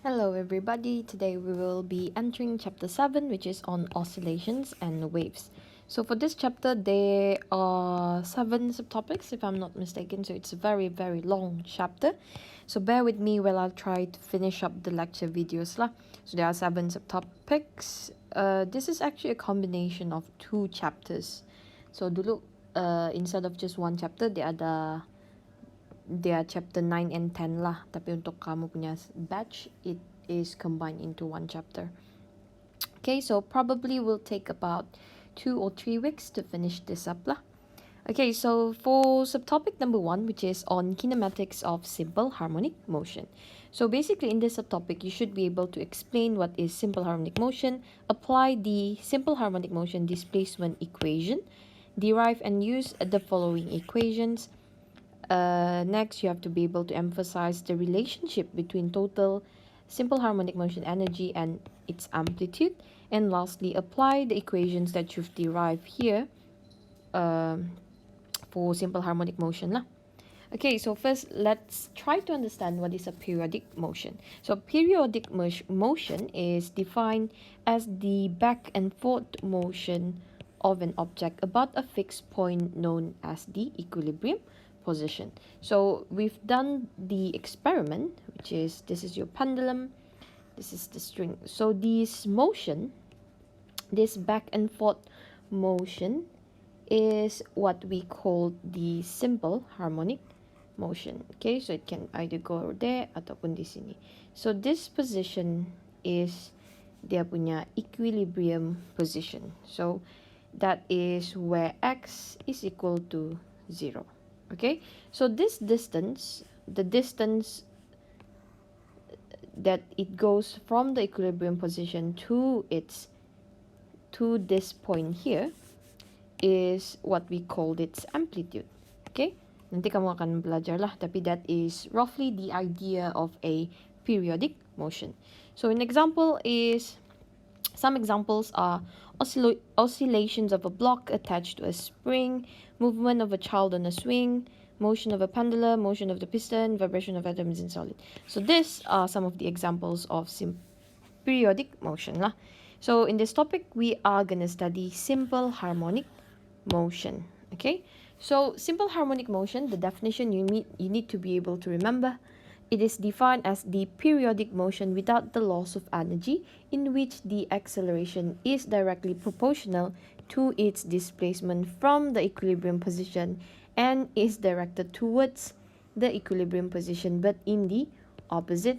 Hello everybody, today we will be entering chapter 7, which is on oscillations and waves. So for this chapter there are 7 subtopics if I'm not mistaken, so it's a very long chapter. So bear with me while I try to finish up the lecture videos lah. So there are 7 subtopics. This is actually a combination of 2 chapters. So dulu instead of just one chapter dia chapter 9 and 10 lah, tapi untuk kamu punya batch it is combined into one chapter. Okay, so probably will take about 2 or 3 weeks to finish this up lah. Okay, so for subtopic number 1, which is on kinematics of simple harmonic motion. So basically in this subtopic, you should be able to explain what is simple harmonic motion, apply the simple harmonic motion displacement equation, derive and use the following equations. Next, you have to be able to emphasize the relationship between total simple harmonic motion energy and its amplitude. And lastly, apply the equations that you've derived here for simple harmonic motion lah. Okay, so first let's try to understand what is a periodic motion. So periodic motion is defined as the back and forth motion of an object about a fixed point known as the equilibrium position. So we've done the experiment, which is this is your pendulum, this is the string. So this motion, this back and forth motion is what we call the simple harmonic motion. Okay, so it can either go there ataupun di sini. So this position is dia punya equilibrium position. So that is where x is equal to 0. Okay, so this distance, the distance that it goes from the equilibrium position to this point here is what we called its amplitude. Okay, nanti kamu akan belajar lah, tapi that is roughly the idea of a periodic motion. So an example is, some examples are oscillations of a block attached to a spring, movement of a child on a swing, motion of a pendulum, motion of the piston, vibration of atoms in solid. So these are some of the examples of periodic motion lah. So in this topic, we are going to study simple harmonic motion. Okay, so simple harmonic motion, the definition you need to be able to remember. It is defined as the periodic motion without the loss of energy, in which the acceleration is directly proportional to its displacement from the equilibrium position and is directed towards the equilibrium position but in the opposite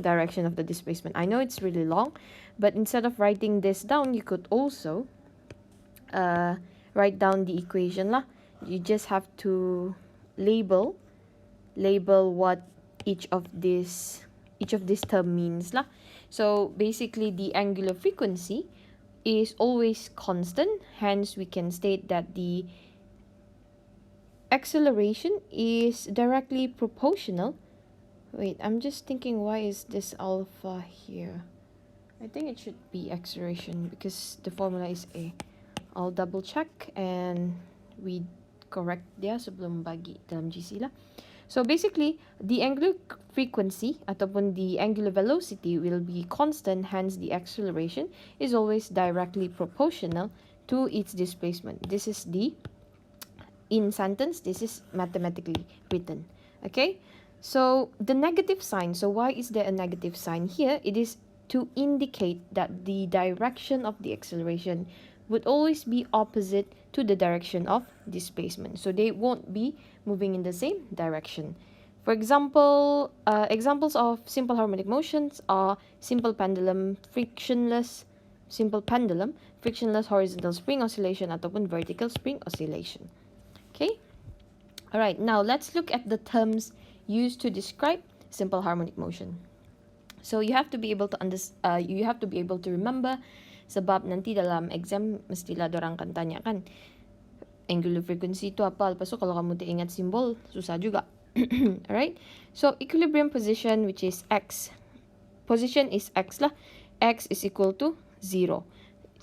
direction of the displacement. I know it's really long, but instead of writing this down, you could also write down the equation lah. You just have to label what each of this term means lah. So basically the angular frequency is always constant, hence we can state that the acceleration is directly proportional. Wait, I'm just thinking, why is this alpha here? I think it should be acceleration because the formula is A. I'll double check and we correct dia sebelum bagi dalam GC lah. So basically, the angular frequency ataupun the angular velocity will be constant, hence the acceleration is always directly proportional to its displacement. This is in sentence, this is mathematically written. Okay, so the negative sign, so why is there a negative sign here? It is to indicate that the direction of the acceleration would always be opposite to the direction of displacement. So they won't be moving in the same direction. For example, examples of simple harmonic motions are simple pendulum, frictionless horizontal spring oscillation ataupun vertical spring oscillation. Okay, all right, now let's look at the terms used to describe simple harmonic motion. So you have to be able to remember, sebab nanti dalam exam mestilah dorang akan tanya kan, angular frequency itu apa, lepas tu kalau kamu tak ingat simbol susah juga. Alright, so equilibrium position, which is x, position is x lah, x is equal to 0.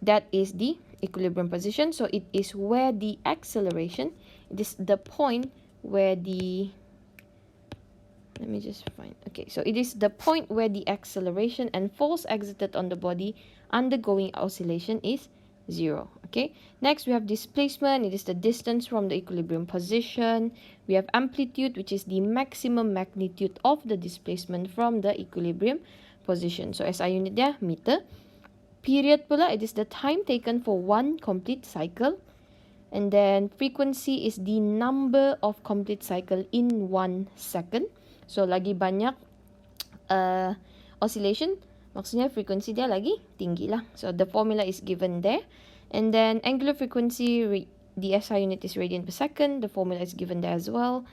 That is the equilibrium position, so it is where the acceleration, it is the point where the let me just find. Okay, so it is the point where the acceleration and force exerted on the body undergoing oscillation is 0. Okay, next we have displacement. It is the distance from the equilibrium position. We have amplitude, which is the maximum magnitude of the displacement from the equilibrium position. So SI unit dia meter. Period pula, it is the time taken for one complete cycle. And then frequency is the number of complete cycle in 1 second. So lagi banyak oscillation, maksudnya frequency dia lagi tinggi lah. So the formula is given there. And then angular frequency, the SI unit is radian per second. The formula is given there as well.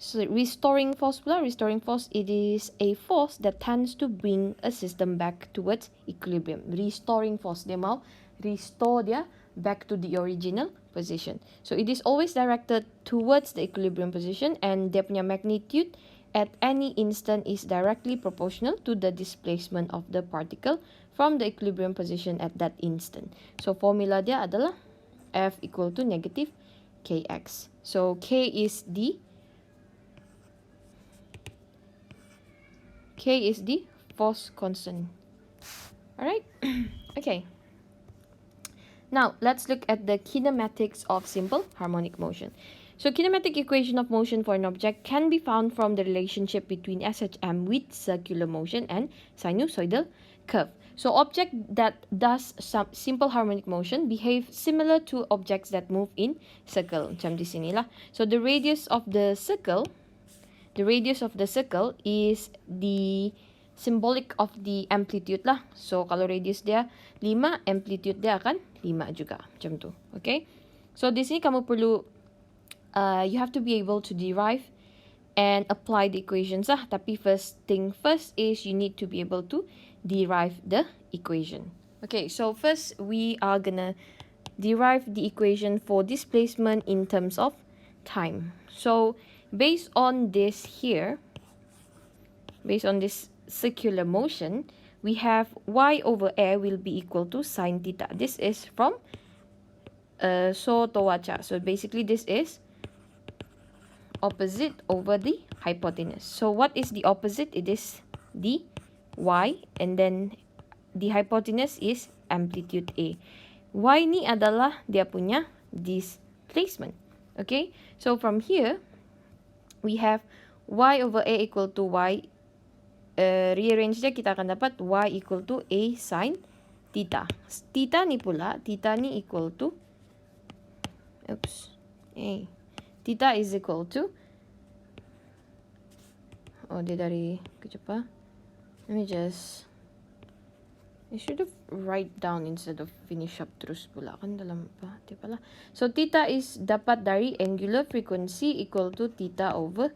So restoring force pula, restoring force, it is a force that tends to bring a system back towards equilibrium. Restoring force, dia mau restore dia back to the original position. So it is always directed towards the equilibrium position, and dia punya magnitude at any instant is directly proportional to the displacement of the particle from the equilibrium position at that instant. So formula dia adalah F equal to negative kx. So k is the force constant. Alright? Okay. Now, let's look at the kinematics of simple harmonic motion. So, kinematic equation of motion for an object can be found from the relationship between SHM with circular motion and sinusoidal curve. So, object that does some simple harmonic motion behave similar to objects that move in circle. Macam di sini lah. So, the radius of the circle is the symbolic of the amplitude lah. So, kalau radius dia 5, amplitude dia akan 5 juga. Macam tu. Okay? So, di sini kamu perlu, you have to be able to derive and apply the equations lah. Tapi first thing first is you need to be able to derive the equation. Okay, so first we are gonna derive the equation for displacement in terms of time. So, based on this here, based on this circular motion, we have y over a will be equal to sine theta. This is from Sotowacha. So basically this is opposite over the hypotenuse. So what is the opposite? It is the y, and then the hypotenuse is amplitude A. Y ni adalah dia punya displacement. Okay, so from here we have y over a equal to y. Rearrange dia, kita akan dapat y equal to a sine theta. Theta ni pula, theta ni equal to, theta is equal to, dia dari kejap ah. Let me just, I should have write down instead of finish up terus pula kan dalam apa. Di pala. So theta is dapat dari angular frequency equal to theta over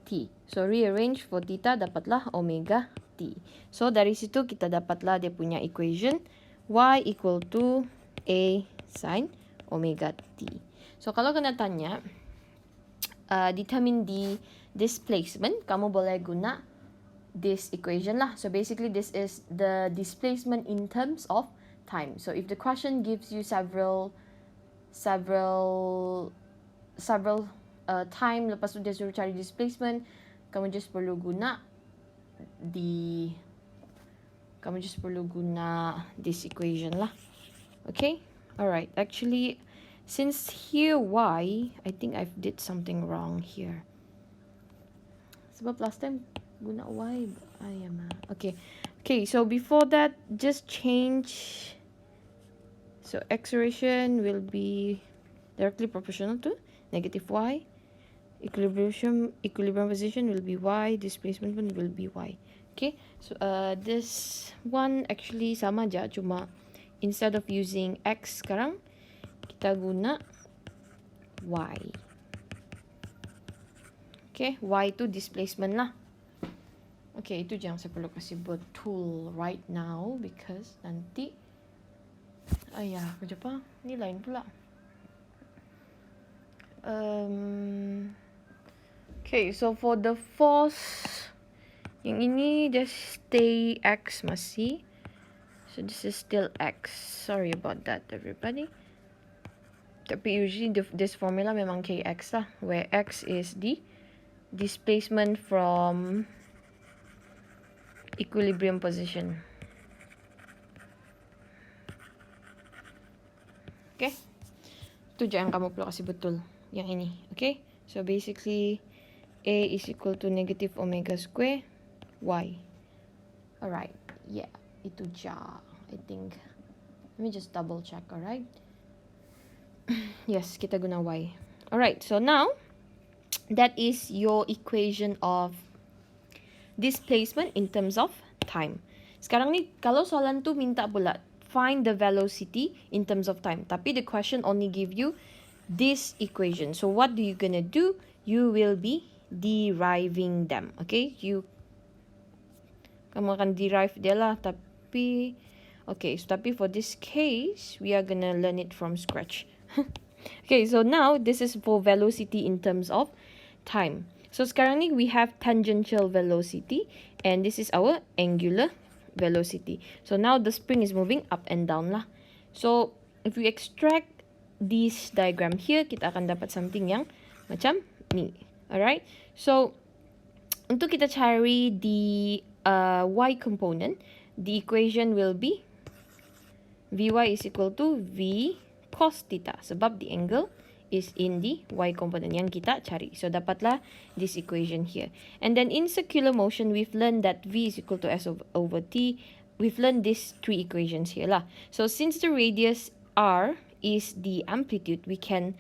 t. So rearrange for theta dapatlah omega t. So dari situ kita dapatlah dia punya equation y equal to a sine omega t. So kalau kena tanya determine the displacement, kamu boleh guna this equation lah. So basically this is the displacement in terms of time. So if the question gives you several time, lepas tu dia suruh cari displacement, kamu just perlu guna this equation lah. Okay, alright. Actually, since here y, I think I've did something wrong here. Sebab last time guna y, okay, so before that, just change. So acceleration will be directly proportional to negative y. Equilibrium position will be y. Displacement will be y. Okay, so this one actually sama aja, cuma instead of using x sekarang kita guna y. Okay, y itu displacement lah. Okay, itu jangan saya perlu kasih betul right now because nanti kejap ah, ni lain pula. Okay, so for the force, yang ini dia stay x masih. So this is still x. Sorry about that, everybody. Tapi usually this formula memang kx lah, where x is the displacement from equilibrium position. Okay? Ito dyan kamu pula kasi betul. Yang ini. Okay? So basically, A is equal to negative omega square Y. Alright. Yeah. Itu ja. I think. Let me just double check. Alright? Yes, kita guna Y. Alright. So now, that is your equation of displacement in terms of time. Sekarang ni, kalau soalan tu minta pula, find the velocity in terms of time. Tapi the question only give you this equation. So what do you gonna do? You will be deriving them. Okay? Kamu akan derive dia lah. Tapi, okay. So, tapi for this case, we are gonna learn it from scratch. Okay. So now, this is for velocity in terms of time. So sekarang ni we have tangential velocity and this is our angular velocity. So now the spring is moving up and down lah. So if we extract this diagram here, kita akan dapat something yang macam ni. Alright. So untuk kita cari the y component, the equation will be Vy is equal to V cos theta sebab the angle is in the y component yang kita cari. So, dapatlah this equation here. And then in circular motion, we've learned that V is equal to S over T. We've learned these three equations here lah. So, since the radius R is the amplitude, we can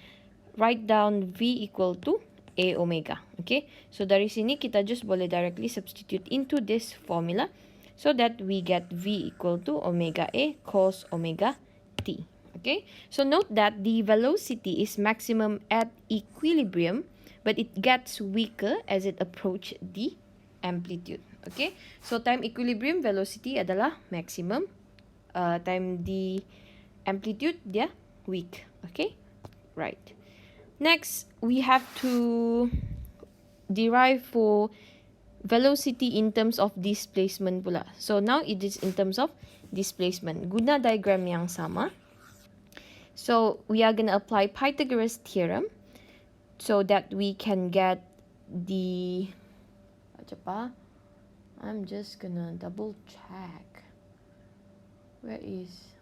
write down V equal to A omega. Okay? So, dari sini kita just boleh directly substitute into this formula so that we get V equal to omega A cos omega T. Okay, so note that the velocity is maximum at equilibrium, but it gets weaker as it approaches the amplitude. Okay, so time equilibrium velocity adalah maximum, time the amplitude dia weak. Okay, right. Next, we have to derive for velocity in terms of displacement pula. So now it is in terms of displacement. Guna diagram yang sama. So we are going to apply Pythagoras theorem so that we can get the... I'm just going to double check. Where is...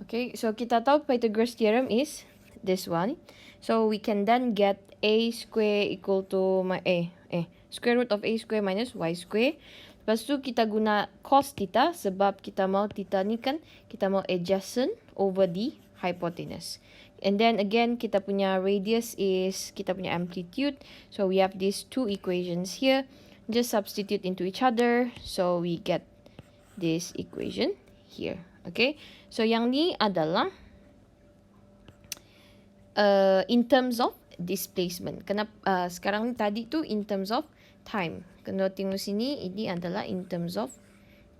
Okay, so kita tahu Pythagoras theorem is this one. So we can then get a square equal to square root of a square minus y square. Lepas tu kita guna cos theta sebab kita mau theta ni kan kita mau adjacent over the hypotenuse. And then again kita punya radius is kita punya amplitude. So we have these two equations here. Just substitute into each other. So we get this equation here. Okay. So yang ni adalah in terms of displacement. Kenapa sekarang tadi tu in terms of time. Kena tengok sini, ini adalah in terms of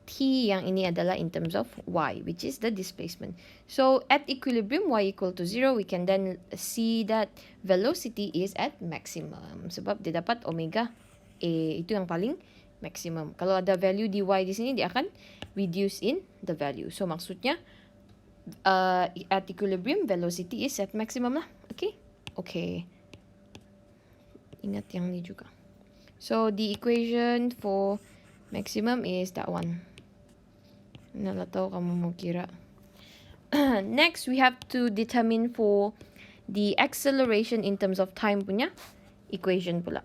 t, yang ini adalah in terms of y, which is the displacement. So at equilibrium y equal to 0, we can then see that velocity is at maximum sebab dia dapat omega a, itu yang paling maximum. Kalau ada value dy di sini, dia akan reduce in the value. So maksudnya at equilibrium velocity is at maximum lah. Okay? Okay. Ingat yang ni juga. So the equation for maximum is that one. Nala tahu kamu mau kira. Next, we have to determine for the acceleration in terms of time punya equation pula.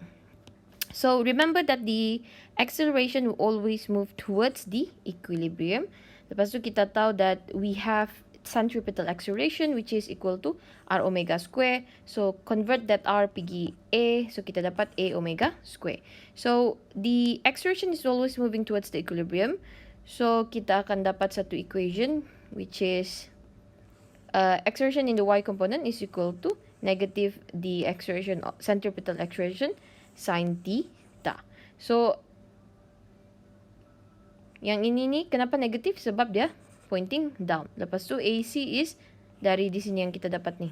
So remember that the acceleration will always move towards the equilibrium. Lepas tu kita tahu that we have centripetal acceleration which is equal to r omega square. So convert that r pergi a, so kita dapat a omega square. So the acceleration is always moving towards the equilibrium. So kita akan dapat satu equation which is acceleration in the y component is equal to negative the acceleration centripetal acceleration sin theta. So yang ini ni kenapa negatif? Sebab dia pointing down. Lepas tu AC is dari di sini yang kita dapat ni.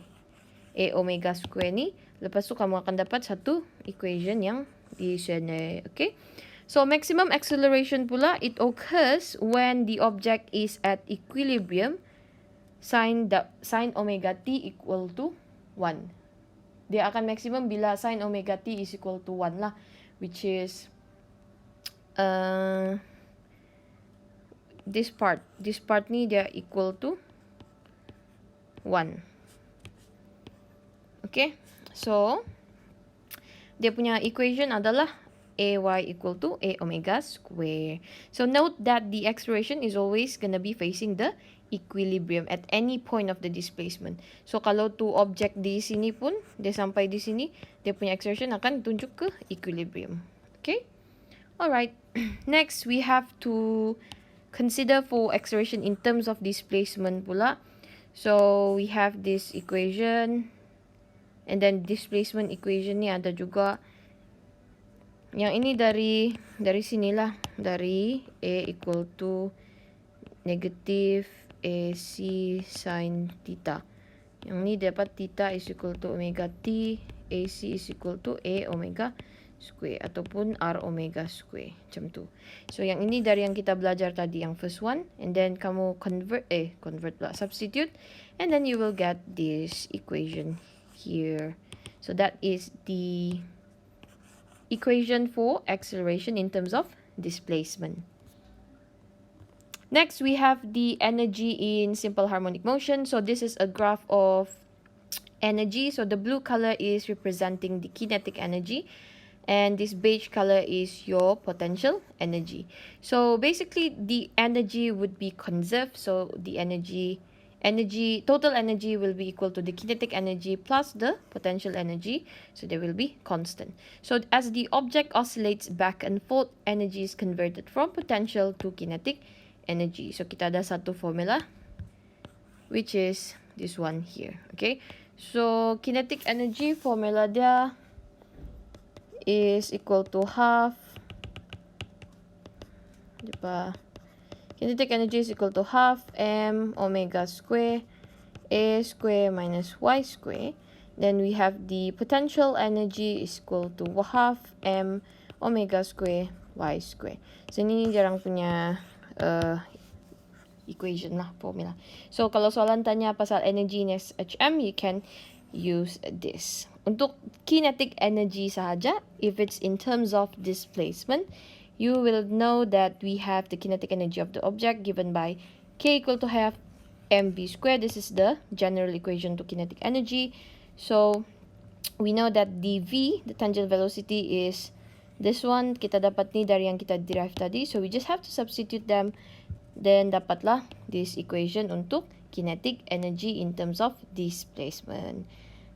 A omega square ni. Lepas tu kamu akan dapat satu equation yang di sini. Okay. So maximum acceleration pula, it occurs when the object is at equilibrium sin omega t equal to 1. dia akan maximum bila sin omega t is equal to 1 lah, which is this part ni dia equal to 1. Okay, so dia punya equation adalah ay equal to a omega square. So note that the acceleration is always gonna be facing the equilibrium at any point of the displacement. So kalau tu object di sini pun, dia sampai di sini, dia punya acceleration akan tunjuk ke equilibrium. Okay, alright. Next, we have to consider for acceleration in terms of displacement pula. So we have this equation, and then displacement equation ni ada juga. Yang ini dari sinilah, dari A equal to negative AC sin theta. Yang ni dapat theta is equal to omega T, AC is equal to A omega square ataupun R omega square. Macam tu. So yang ini dari yang kita belajar tadi, yang first one, and then kamu convert pula, substitute, and then you will get this equation here. So that is the equation for acceleration in terms of displacement. Next, we have the energy in simple harmonic motion. So this is a graph of energy. So the blue color is representing the kinetic energy, and this beige color is your potential energy. So basically the energy would be conserved. So the total energy will be equal to the kinetic energy plus the potential energy. So they will be constant. So as the object oscillates back and forth, energy is converted from potential to kinetic energy. So kita ada satu formula, which is this one here. Okay, so kinetic energy formula dia is equal to half, kinetic energy is equal to half m omega square a square minus y square. Then we have the potential energy is equal to half m omega square y square. So ini jarang punya equation lah, formula. So kalau soalan tanya pasal energy in SHM, you can use this. Untuk kinetic energy sahaja, if it's in terms of displacement, you will know that we have the kinetic energy of the object given by k equal to half mv squared. This is the general equation to kinetic energy. So we know that dv, the tangent velocity, is this one. Kita dapat ni dari yang kita derive tadi. So we just have to substitute them. Then dapatlah this equation untuk kinetic energy in terms of displacement.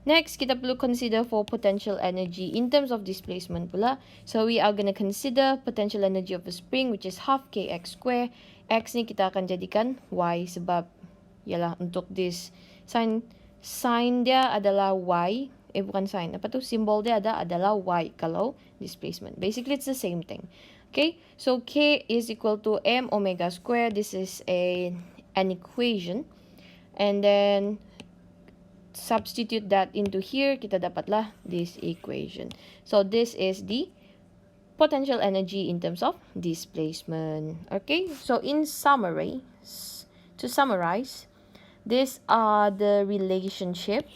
Next, kita perlu consider for potential energy in terms of displacement pula. So we are going to consider potential energy of a spring, which is half kx square. X ni kita akan jadikan y sebab yalah untuk this sign dia adalah y. Bukan sign. Apa tu? Simbol dia adalah y kalau displacement. Basically, it's the same thing. Okay, so k is equal to m omega square. This is an equation. And then substitute that into here, kita dapatlah this equation. So this is the potential energy in terms of displacement. Okay, so in summary, to summarize, these are the relationship.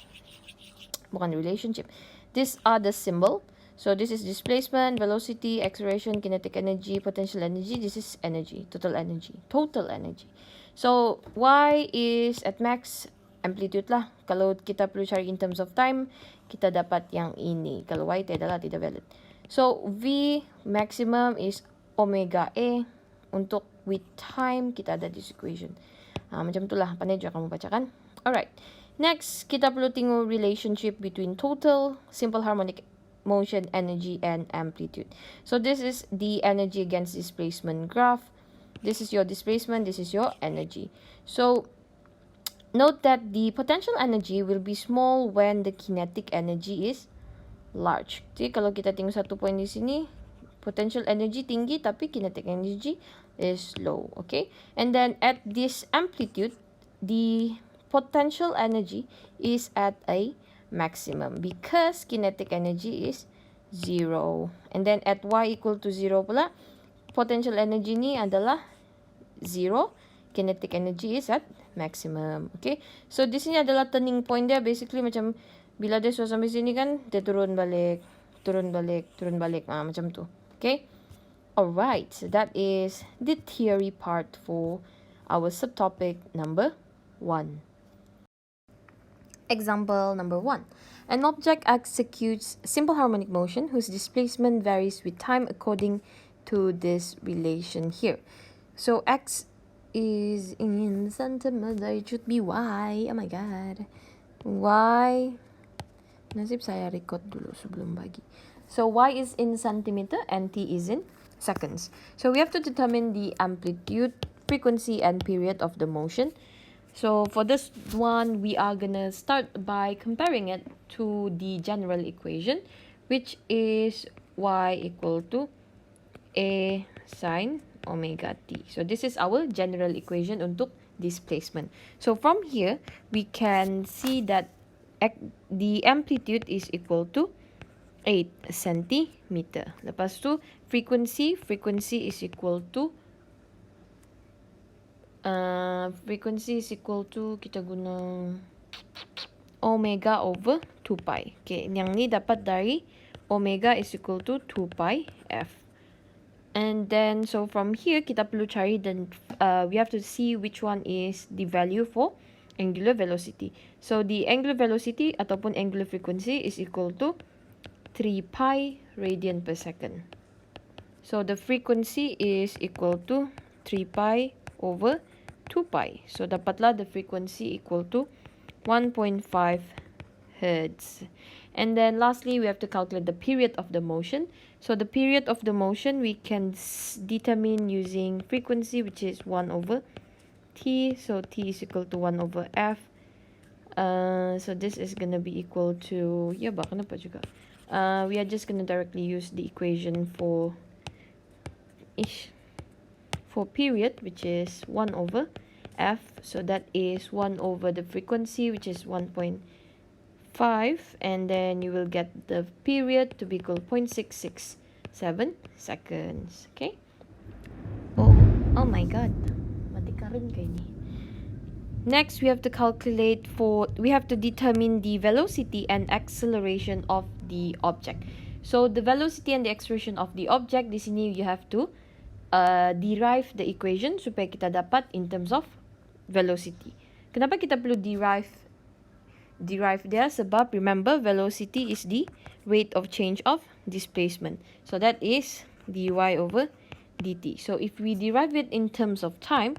These are the symbol. So this is displacement, velocity, acceleration, kinetic energy, potential energy. This is energy, total energy. So y is at max amplitude lah. Kalau kita perlu cari in terms of time, kita dapat yang ini. Kalau y tidak valid. So v maximum is omega a. Untuk with time, kita ada this equation. Macam itulah, pandai juga kamu bacakan. Alright. Next, kita perlu tengok relationship between total, simple harmonic motion, energy, and amplitude. So this is the energy against displacement graph. This is your displacement, this is your energy. So note that the potential energy will be small when the kinetic energy is large. Jadi kalau kita tengok satu point di sini, potential energy tinggi tapi kinetic energy is low. Okay, and then at this amplitude, the potential energy is at a maximum because kinetic energy is 0. And then at y equal to 0 pula, potential energy ni adalah 0. Kinetic energy is at maximum. Okay, so di sini adalah turning point dia. Basically macam Bila dia sudah sampai sini kan, dia turun balik, turun balik, turun balik. Macam tu. Okay? Alright, so that is the theory part for our subtopic number 1. Example number 1. An object executes simple harmonic motion whose displacement varies with time according to this relation here. So x is in centimeter, it should be y. Oh my god. Y. Nasib saya record dulu sebelum bagi. So y is in centimeter and t is in seconds. So we have to determine the amplitude, frequency, and period of the motion. So for this one, we are gonna start by comparing it to the general equation, which is y equal to a sine omega t. So this is our general equation untuk displacement. So from here, we can see that the amplitude is equal to 8 centimeter. Lepas tu, frequency is equal to kita guna omega over 2 pi. Okay, yang ni dapat dari omega is equal to 2 pi f. And then, so from here, kita perlu cari dan we have to see which one is the value for angular velocity. So, the angular velocity ataupun angular frequency is equal to 3 pi radian per second. So, the frequency is equal to 3 pi over 2 pi. So, dapatlah the frequency equal to 1.5 hertz. And then lastly, we have to calculate the period of the motion. So the period of the motion we can determine using frequency, which is 1 over t. So t is equal to 1 over f. So this is going to be equal to, kenapa juga? We are just going to directly use the equation for period, which is 1 over f. So that is 1 over the frequency, which is 1.5, and then you will get the period to be equal 0.667 seconds. Okay? Oh my god. Mati karon kay ni. Next, we have to determine the velocity and acceleration of the object. So the velocity and the acceleration of the object, di sini you have to derive the equation supaya kita dapat in terms of velocity. Kenapa kita perlu derive dia? Sebab remember, velocity is the rate of change of displacement. So that is dy over dt. So if we derive it in terms of time,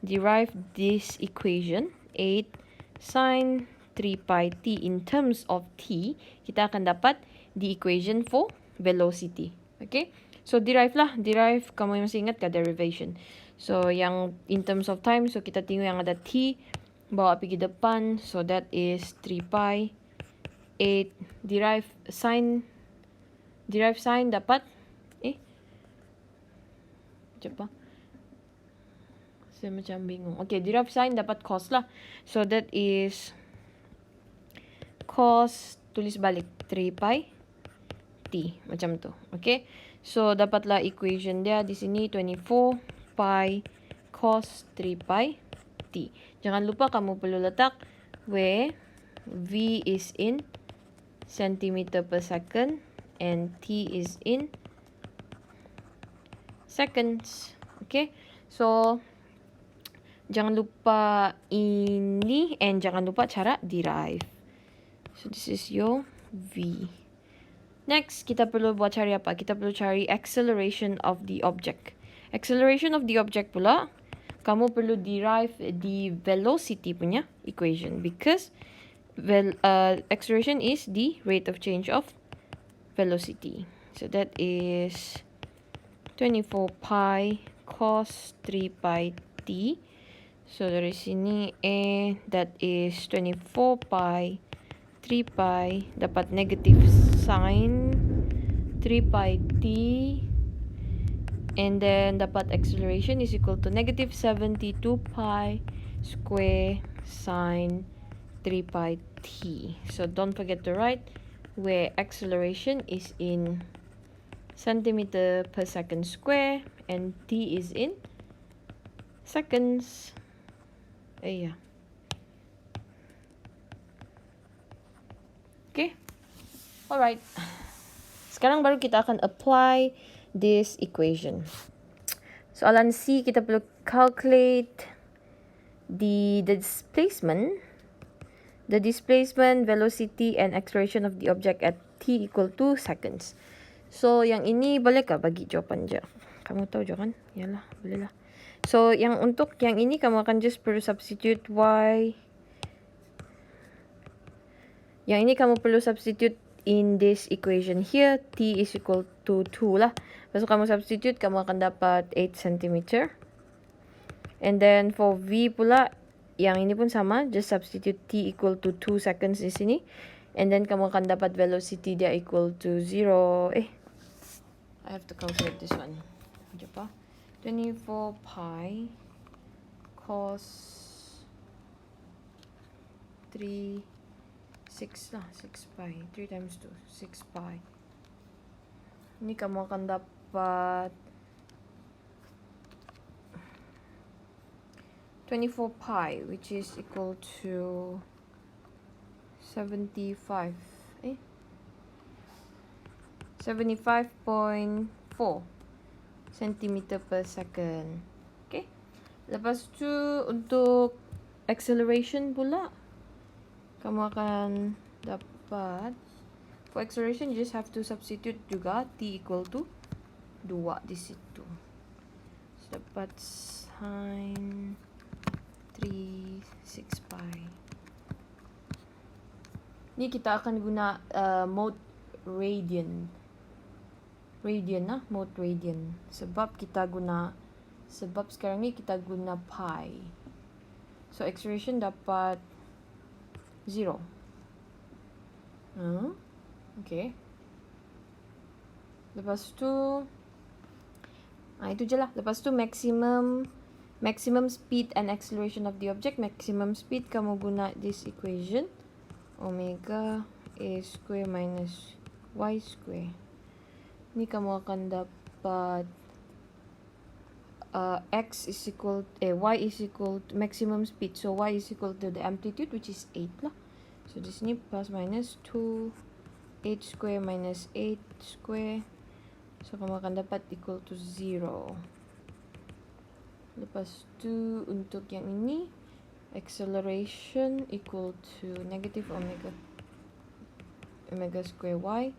derive this equation 8 sine 3 pi t in terms of t, kita akan dapat the equation for velocity. Okay? So derive, kamu masih ingat ke derivation? So yang in terms of time, so kita tengok yang ada t, bawa pergi depan, so that is 3 pi 8, derive sine dapat cepat. Saya macam bingung. Okay, derive sine dapat cos lah. So that is cos, tulis balik 3 pi t, macam tu. Okay, so dapatlah equation dia di sini 24 pi cos 3 pi t. Jangan lupa kamu perlu letak where v is in centimeter per second and t is in seconds. Okay, so jangan lupa ini and jangan lupa cara derive. So this is your v. Next, kita perlu buat cari apa? Kita perlu cari acceleration of the object. Acceleration of the object pula, kamu perlu derive the velocity punya equation because acceleration is the rate of change of velocity. So that is 24 pi cos 3 pi t. So dari sini that is 24 pi 3 pi, dapat negative sine 3 pi t, and then dapat acceleration is equal to negative 72 pi square sine 3 pi t. So don't forget to write where acceleration is in centimeter per second square and t is in seconds. Okay? Alright. Sekarang baru kita akan apply this equation. Soalan C, kita perlu calculate the displacement, velocity and acceleration of the object at t equal to seconds. So, yang ini boleh kah bagi jawapan je? Kamu tahu je kan? Yalah, boleh lah. So, untuk yang ini kamu akan just perlu substitute y. Yang ini kamu perlu substitute in this equation here. T is equal to 2 lah. Lepas tu kamu substitute, kamu akan dapat 8 cm. And then for V pula, yang ini pun sama. Just substitute T equal to 2 seconds di sini. And then kamu akan dapat velocity dia equal to 0. I have to calculate this one. Sekejap ah. 24 pi cos 3, 6 lah. 6 pi. 3 times 2. 6 pi. Ini kamu akan dapat 24 pi, which is equal to 75. 75.4 centimeter per second. Okay. Lepas tu untuk acceleration pula, kamu akan dapat, for acceleration you just have to substitute juga t equal to 2 di situ. So, dapat sin 3, 6 pi. Ni kita akan guna mode radian. Mode radian. Sebab sekarang ni kita guna pi. So, acceleration dapat 0. Okay. Lepas tu, itu je lah. Lepas tu maximum speed and acceleration of the object. Maximum speed kamu guna this equation. Omega a square minus y square. Ni kamu akan dapat y is equal to maximum speed. So y is equal to the amplitude, which is 8 lah. So di sini plus minus 2, 8 square minus 8 square. So kamu akan dapat equal to 0. Lepas tu untuk yang ini, acceleration equal to negative omega square y,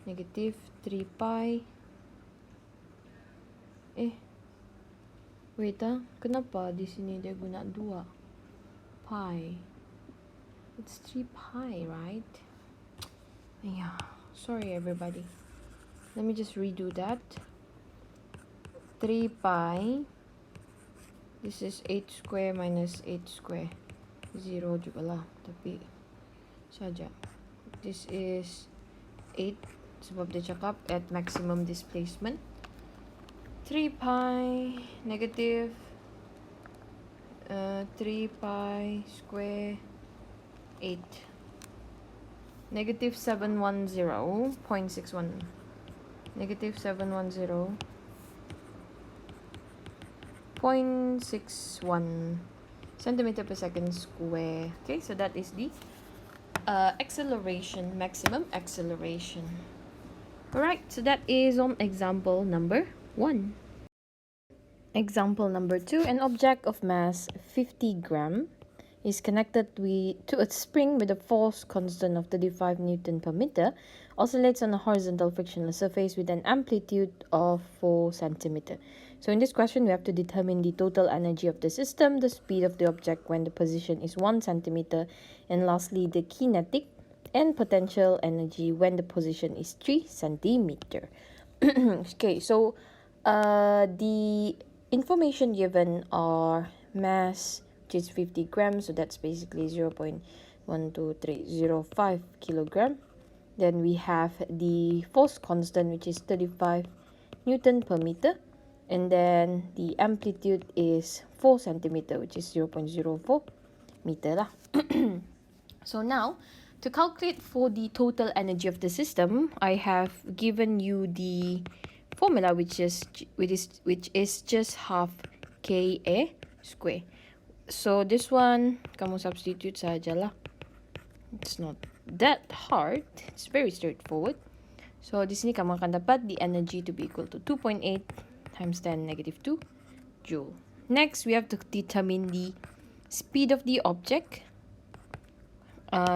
negative 3 pi. Wait kenapa di sini dia guna 2 pi? It's 3 pi, right? Yeah, sorry everybody. Let me just redo that. 3 pi. This is 8 square minus 8 square. 0 juga lah. Tapi saja. This is 8. Sebab dia cakap at maximum displacement. 3 pi negative 3 pi square 8. Negative 710.61. Negative 710.61 centimeter per second square. Okay, so that is the acceleration, maximum acceleration. Alright, so that is on example number 1. Example number 2, an object of mass 50 gram is connected to a spring with a force constant of 35 Newton per meter, oscillates on a horizontal frictionless surface with an amplitude of 4 centimeter. So in this question, we have to determine the total energy of the system, the speed of the object when the position is 1 centimeter, and lastly, the kinetic and potential energy when the position is 3 centimeter. Okay, so the information given are mass, which is 50 grams, so that's basically 0.12305 kilogram. Then we have the force constant, which is 35 Newton per meter, and then the amplitude is 4 centimeter, which is 0.04 meter lah. So now, to calculate for the total energy of the system, I have given you the formula, which is just half Ka square. So this one, kamu substitute sajalah. It's not that hard. It's very straightforward. So, di sini kamu akan dapat the energy to be equal to 2.8 times 10 negative 2 joule. Next, we have to determine the speed of the object.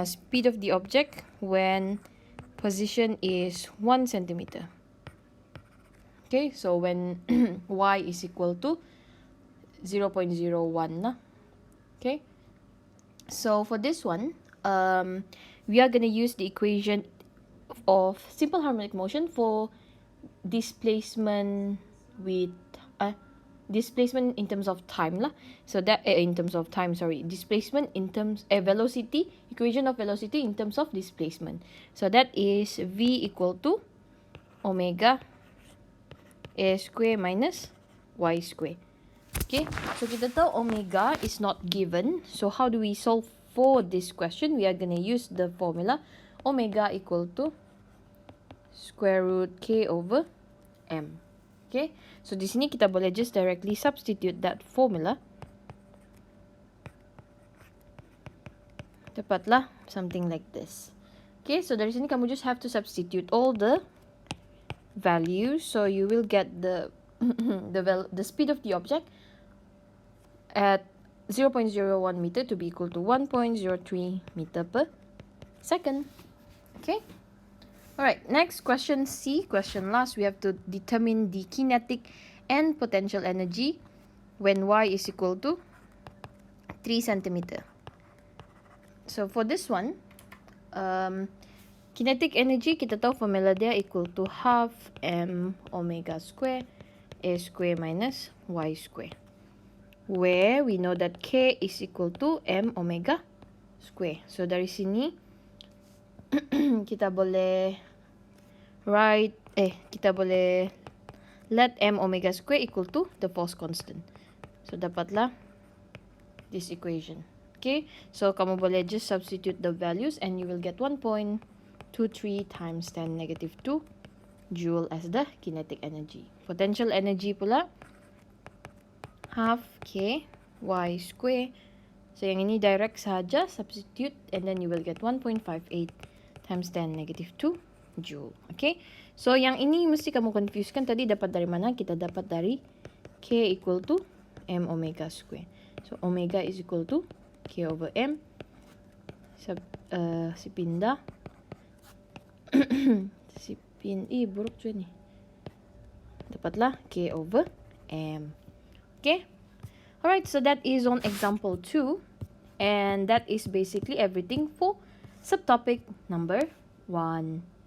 Speed of the object when position is 1 centimeter. Okay, so when y is equal to 0.01 na. Okay, so for this one, we are going to use the equation of simple harmonic motion for displacement with displacement in terms of time lah. So that in terms of time, sorry, displacement in terms velocity, equation of velocity in terms of displacement. So that is v equal to omega a square minus y square. Okay, so kita tahu omega is not given. So how do we solve for this question? We are going to use the formula omega equal to square root k over m. Okay, so di sini kita boleh just directly substitute that formula. Dapatlah something like this. Okay, so dari sini kamu just have to substitute all the values. So you will get the the speed of the object at 0.01 meter to be equal to 1.03 meter per second. Okay. Alright, next question C, question last, we have to determine the kinetic and potential energy when y is equal to 3 centimeter. So for this one, kinetic energy, kita tahu formula dia equal to half m omega square a square minus y square, where we know that k is equal to m omega square. So dari sini kita boleh kita boleh let m omega square equal to the force constant. So dapatlah this equation. Okay, so kamu boleh just substitute the values and you will get 1.23 times 10 negative 2 joule as the kinetic energy. Potential energy pula half k y square. So yang ini direct saja, substitute and then you will get 1.58 times 10 negative 2 joule. Okay, so yang ini mesti kamu confusekan tadi dapat dari mana? Kita dapat dari k equal to m omega square. So omega is equal to k over m. Si pindah buruk je ni. Dapatlah k over m. Okay, alright, so that is on example 2 and that is basically everything for subtopic number 1.